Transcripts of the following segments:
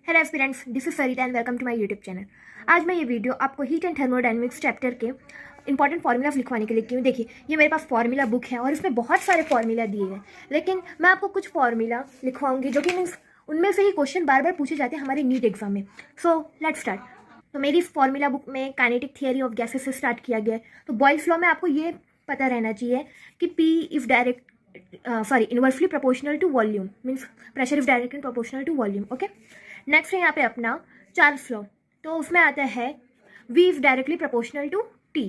Hello aspirants, this is Sarita and welcome to my YouTube channel. आज मैं ये video आपको हीट एंड थर्मोडायनेमिक्स चैप्टर के इंपॉर्टेंट फार्मूलाज लिखवाने के लिए की हूँ। देखिए, ये मेरे पास फार्मूला बुक है और इसमें बहुत सारे फार्मूला दिए हैं, लेकिन मैं आपको कुछ फार्मूला लिखवाऊंगी जो कि मीन्स उनमें से ही क्वेश्चन बार बार पूछे जाते हैं हमारे नीट एग्जाम में। So let's start. तो मेरी इस फार्मूला बुक में काइनेटिक थियरी ऑफ गैसेस से स्टार्ट किया गया है। तो बॉयल्स लॉ में आपको ये पता रहना चाहिए कि P if direct inversely proportional to volume, means pressure is directly proportional to volume. Okay, next है यहाँ पे अपना चार्ल्स लॉ। तो उसमें आता है V is directly proportional to T।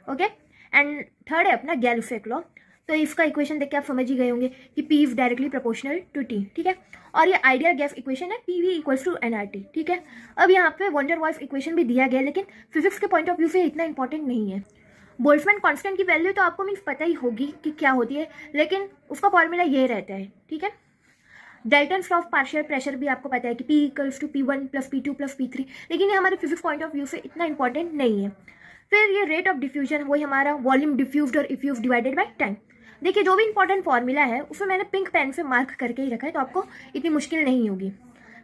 Okay, and third है अपना गैल्फेक लॉ। तो इसका इक्वेशन देख के आप समझ ही गए होंगे कि P is directly proportional to T। ठीक है, और ये आइडियल गैस इक्वेशन है PV इक्वल्स टू nRT। ठीक है, अब यहाँ पे वंडर वाल्फ इक्वेशन भी दिया गया है, लेकिन फिजिक्स के पॉइंट ऑफ व्यू से इतना इंपॉर्टेंट नहीं है। बोल्ट्जमैन कांस्टेंट की वैल्यू तो आपको मीन्स पता ही होगी कि क्या होती है, लेकिन उसका फॉर्मूला ये रहता है। ठीक है, Dalton's law of partial pressure भी आपको पता है कि P equals to P1 plus P2 plus P3, लेकिन ये हमारे फिजिक्स पॉइंट ऑफ व्यू से इतना इंपॉर्टेंट नहीं है। फिर ये रेट ऑफ डिफ्यूजन, वही हमारा वॉल्यूम डिफ्यूज्ड और इफ्यूज डिवाइडेड बाय टाइम। देखिए, जो भी इंपॉर्टेंट फॉर्मूला है उसमें मैंने पिंक पेन से मार्क करके ही रखा है, तो आपको इतनी मुश्किल नहीं होगी।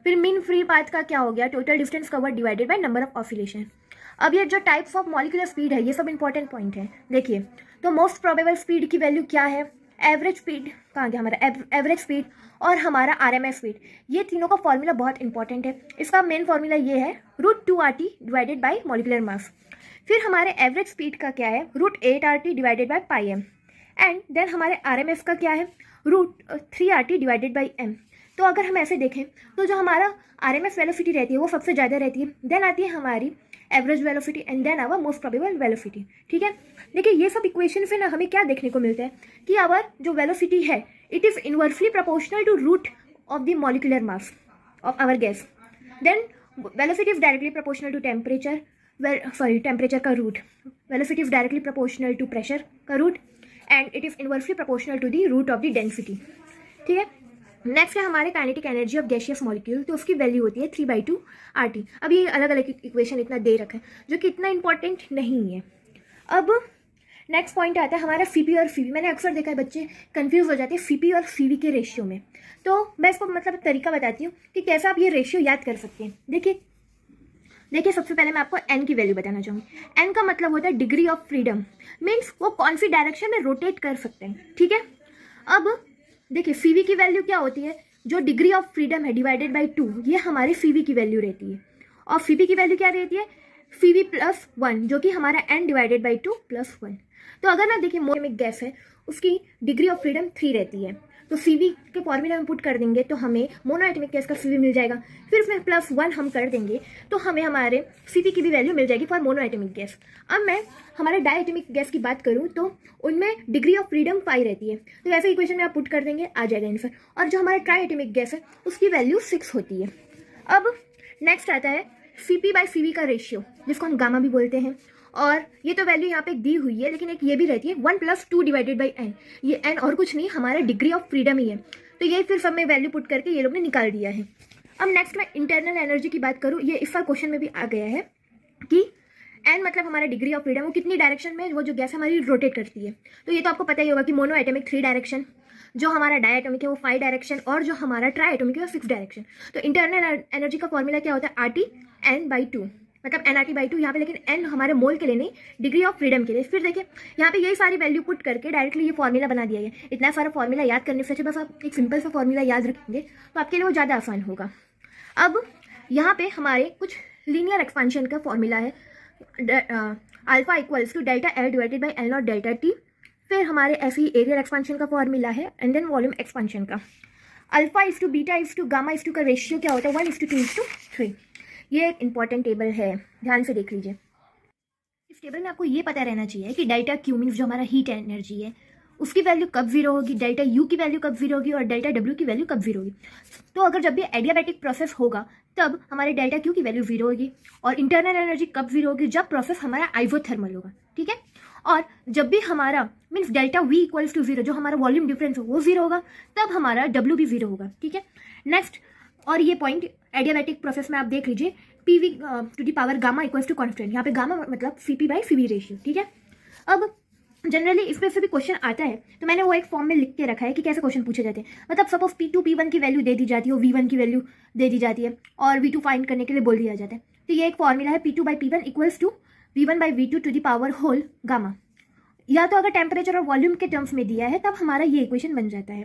फिर मीन फ्री पाथ का क्या हो गया, total distance covered divided by number of oscillation. अब ये जो टाइप्स ऑफ मॉलिक्यूलर स्पीड है, ये सब इंपॉर्टेंट पॉइंट है। देखिए, तो मोस्ट प्रोबेबल स्पीड की वैल्यू क्या है, एवरेज स्पीड कहाँ गया हमारा, एवरेज स्पीड और हमारा RMS स्पीड, ये तीनों का फॉर्मूला बहुत इंपॉर्टेंट है। इसका मेन फॉर्मूला ये है √2RT divided by molecular mass. फिर हमारे एवरेज स्पीड का क्या है, √8RT divided by πm। And then हमारे RMS का क्या है, √3RT डिवाइडेड बाय m। तो अगर हम ऐसे देखें तो जो हमारा RMS वेलोसिटी रहती है वो सबसे ज़्यादा रहती है, देन आती है हमारी average velocity and then our most probable velocity. ठीक है, देखिए ये सब इक्वेशन से ना हमें क्या देखने को मिलता है कि आवर जो वेलोसिटी है it is inversely proportional to root of the molecular mass of our gas. Then velocity is directly proportional to temperature, temperature का root, velocity is directly proportional to pressure का root, and it is inversely proportional to the root of the density. ठीक है, next है हमारे kinetic energy of gaseous molecule. तो उसकी value होती है 3/2 RT। अब ये अलग अलग इक्वेशन इतना दे रखा है जो कि इतना इंपॉर्टेंट नहीं है। अब नेक्स्ट पॉइंट आता है हमारा CP और CV। मैंने अक्सर देखा है बच्चे कंफ्यूज हो जाते हैं CP और CV के रेशियो में। तो मैं इसको मतलब तरीका बताती हूँ कि कैसे आप ये रेशियो याद कर सकते हैं। देखिए, सबसे पहले मैं आपको n की वैल्यू बताना चाहूँगी। n का मतलब होता है डिग्री ऑफ फ्रीडम, मीन्स वो कौन सी डायरेक्शन में रोटेट कर सकते हैं। ठीक है, अब देखिए CV की वैल्यू क्या होती है, जो डिग्री ऑफ फ्रीडम है डिवाइडेड बाय 2, ये हमारी CV की वैल्यू रहती है। और CV की वैल्यू क्या रहती है, CV प्लस 1, जो कि हमारा n डिवाइडेड बाय 2 प्लस 1। तो अगर ना देखिए मोनोएटॉमिक गैस है, उसकी डिग्री ऑफ फ्रीडम 3 रहती है, तो CV के फॉर्मूला में पुट कर देंगे तो हमें मोनोएटॉमिक गैस का CV मिल जाएगा। फिर उसमें प्लस 1 हम कर देंगे तो हमें हमारे CV की भी वैल्यू मिल जाएगी फॉर मोनोएटॉमिक गैस। अब मैं हमारे डायएटॉमिक गैस की बात करूं तो उनमें डिग्री ऑफ फ्रीडम 5 रहती है, तो ऐसे इक्वेशन में आप पुट कर देंगे, आ जाएगा आंसर। और जो हमारा ट्राइएटॉमिक गैस है उसकी वैल्यू 6 होती है। अब नेक्स्ट आता है CP/CV का रेशियो, जिसको हम गामा भी बोलते हैं। और ये तो वैल्यू यहाँ पे दी हुई है, लेकिन एक ये भी रहती है 1 + 2 डिवाइडेड बाई n। ये n और कुछ नहीं, हमारा डिग्री ऑफ फ्रीडम ही है। तो ये फिर सब में वैल्यू पुट करके ये लोग ने निकाल दिया है। अब नेक्स्ट मैं इंटरनल एनर्जी की बात करूँ, ये इस बार क्वेश्चन में भी आ गया है कि n मतलब हमारा डिग्री ऑफ फ्रीडम, वो कितनी डायरेक्शन में वो जो गैस हमारी रोटेट करती है। तो ये तो आपको पता ही होगा कि मोनोएटॉमिक 3 डायरेक्शन, जो हमारा डायएटॉमिक है वो 5 डायरेक्शन, और जो हमारा ट्राइएटॉमिक है वो 6 डायरेक्शन। तो इंटरनल एनर्जी का फॉर्मूला क्या होता है, RT n/2, मतलब nRT/2 यहाँ पे, लेकिन n हमारे मोल के लिए नहीं, डिग्री ऑफ फ्रीडम के लिए। फिर देखिए यहाँ पे यही सारी वैल्यू पुट करके डायरेक्टली ये फॉर्मूला बना दिया है। इतना सारा फॉर्मूला याद करने से अच्छा बस आप एक सिंपल सा फॉर्मूला याद रखेंगे तो आपके लिए वो ज़्यादा आसान होगा। अब यहाँ पे हमारे कुछ लीनियर एक्सपांशन का फॉर्मूला है, alpha equals to ΔL divided by L0 ΔT। फिर हमारे ऐसे ही एरियल एक्सपांशन का फॉर्मूला है, एंड देन वॉल्यूम एक्सपांशन का। α/β/γ का रेशियो क्या होता है, 1:2:3। ये एक इंपॉर्टेंट टेबल है, ध्यान से देख लीजिए। इस टेबल में आपको ये पता रहना चाहिए कि ΔQ मीन्स जो हमारा हीट एनर्जी है उसकी वैल्यू कब 0 होगी, ΔU की वैल्यू कब 0 होगी, और ΔW की वैल्यू कब 0 होगी। तो अगर जब भी एडियाबैटिक प्रोसेस होगा तब हमारे ΔQ की वैल्यू 0 होगी, और इंटरनल एनर्जी कब 0 होगी, जब प्रोसेस हमारा आइसोथर्मल होगा। ठीक है, और जब भी हमारा मीन्स ΔV इक्वल्स टू 0, जो हमारा वॉल्यूम डिफरेंस हो वो 0 होगा, तब हमारा W भी 0 होगा। ठीक है, नेक्स्ट, और ये पॉइंट एडियाबैटिक प्रोसेस में आप देख लीजिए, PV to the power gamma equals to constant. यहाँ पे गामा मतलब CP/CV रेशियो। ठीक है, अब जनरली इसमें से भी क्वेश्चन आता है, तो मैंने वो एक फॉर्म में लिख के रखा है कि कैसे क्वेश्चन पूछे जाते हैं। मतलब सपोज P2 P1 की वैल्यू दे दी जाती है और V1 की वैल्यू दे दी जाती है और V2 फाइंड करने के लिए बोल दिया जाता है। तो ये एक फॉर्मूला है P2/P1 equals to V1/V2 to the power whole gamma. या तो अगर टेम्परेचर और वॉल्यूम के टर्म्स में दिया है तब हमारा ये इक्वेशन बन जाता है।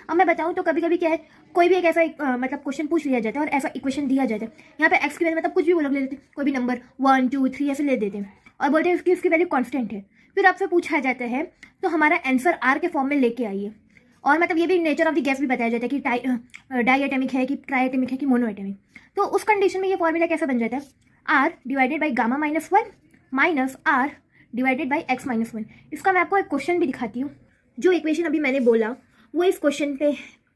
अब मैं बताऊँ तो कभी कभी क्या है, कोई भी एक ऐसा मतलब क्वेश्चन पूछ लिया जाता है और ऐसा इक्वेशन दिया जाता है। यहाँ पे एक्स की वैल्यू मतलब कुछ भी वो लोग ले लेते हैं, कोई भी नंबर 1 2 3 ऐसे ले देते हैं और बोलते हैं इसकी वैल्यू कॉन्स्टेंट है। फिर आपसे पूछा जाता है तो हमारा आंसर आर के फॉर्म में लेके आइए। और मतलब ये भी नेचर ऑफ द गैस भी बताया जाता है कि डाई एटमिक है कि ट्राई एटमिक है कि मोनो एटमिक। तो उस कंडीशन में ये फॉर्मूला कैसे बन जाता है, R divided by gamma -1 minus R divided by x -1। इसका मैं आपको एक क्वेश्चन भी दिखाती हूँ। जो इक्वेशन अभी मैंने बोला वो इस क्वेश्चन पे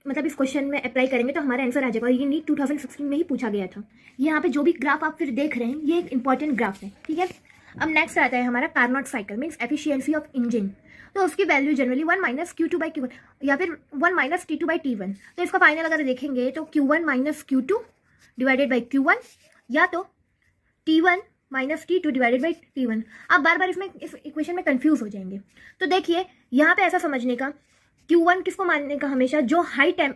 मतलब इस क्वेश्चन में अप्लाई करेंगे तो हमारा आंसर आ जाएगा। और ये नीट 2016 में ही पूछा गया था। यहाँ पे जो भी ग्राफ आप फिर देख रहे हैं ये एक इंपॉर्टेंट ग्राफ है, ठीक है। अब नेक्स्ट आता है हमारा Carnot cycle means efficiency of engine. तो उसकी वैल्यू जनरली 1 - Q2/Q1 या फिर 1 - T2/T1। तो इसका फाइनल अगर देखेंगे तो Q1 - Q2 divided by Q1 या तो T1 - T2 divided by T1। आप बार बार इसमें इस इक्वेशन में कंफ्यूज हो जाएंगे। तो देखिए यहाँ पे ऐसा समझने का, Q1 किसको मानने का, हमेशा जो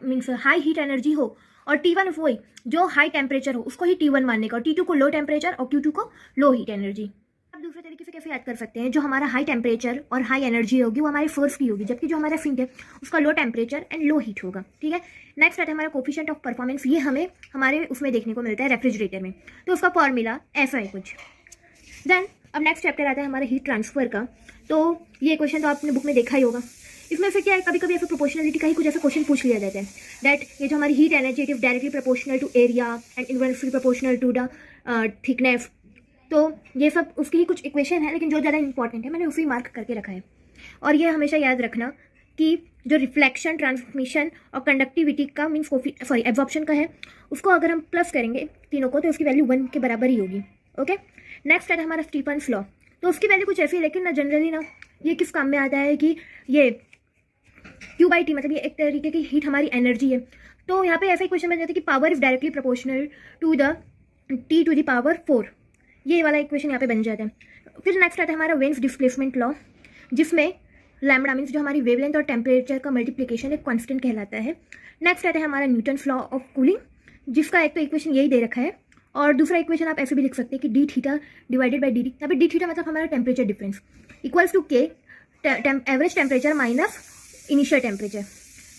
मीन्स हाई हीट एनर्जी हो, और T1 वही जो हाई टेम्परेचर हो उसको ही T1 मानने का, और T2 को लो टेम्परेचर और Q2 को लो हीट एनर्जी। आप दूसरे तरीके से कैसे याद कर सकते हैं, जो हमारा हाई टेम्परेचर और हाई एनर्जी होगी वो हमारे सोर्स की होगी, जबकि जो हमारा सिंक है उसका low temperature and low heat होगा, ठीक है। नेक्स्ट आता है हमारा कोफिशिएंट ऑफ परफॉर्मेंस। ये हमें हमारे उसमें देखने को मिलता है रेफ्रिजरेटर में। तो उसका फॉर्मूला ऐसा है कुछ। देन अब नेक्स्ट चैप्टर आता है हमारे हीट ट्रांसफर का। तो ये क्वेश्चन तो आपने बुक में देखा ही होगा। इसमें से क्या है, कभी कभी ऐसा प्रोपोर्शनलिटी का ही कुछ ऐसा क्वेश्चन पूछ लिया जाता है दैट ये जो हमारी heat energy it is directly proportional to area and inversely proportional to the thickness. तो ये सब उसकी ही कुछ इक्वेशन है, लेकिन जो ज़्यादा इंपॉर्टेंट है मैंने उसी मार्क करके रखा है। और ये हमेशा याद रखना कि जो रिफ्लेक्शन, ट्रांसमिशन और कंडक्टिविटी का मीन्स एब्जॉर्प्शन का है, उसको अगर हम प्लस करेंगे तीनों को तो उसकी वैल्यू 1 के बराबर ही होगी, ओके। नेक्स्ट है हमारा स्टीफन्स लॉ। तो उसकी वैल्यू कुछ ऐसी है, लेकिन ना जनरली ना ये किस काम में आता है कि ये Q/T मतलब ये एक तरीके की हीट हमारी एनर्जी है। तो यहाँ पे ऐसा ही क्वेश्चन बन जाता है कि power is directly proportional to the T to the power 4। ये वाला इक्वेशन यहाँ पे बन जाता है। फिर नेक्स्ट आता है हमारा वेन्स डिस्प्लेसमेंट लॉ, जिसमें लैम्बडा मीन्स जो हमारी वेवलेंथ और टेम्परेचर का मल्टीप्लिकेशन एक कांस्टेंट कहलाता है। नेक्स्ट आता है हमारा न्यूटन्स लॉ ऑफ कूलिंग, जिसका एक तो इक्वेशन यही दे रखा है और दूसरा इक्वेशन आप ऐसे भी लिख सकते हैं कि D theta divided by D T. यहाँ पे डी थीटा मतलब हमारा टेम्परेचर डिफरेंस इक्वल्स टू के average temperature minus initial temperature.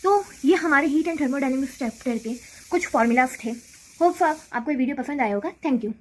तो ये हमारे हीट एंड थर्मोडायनेमिक्स चैप्टर के कुछ फॉर्मूलाज थे। होप आपको ये वीडियो पसंद आया होगा। Thank you.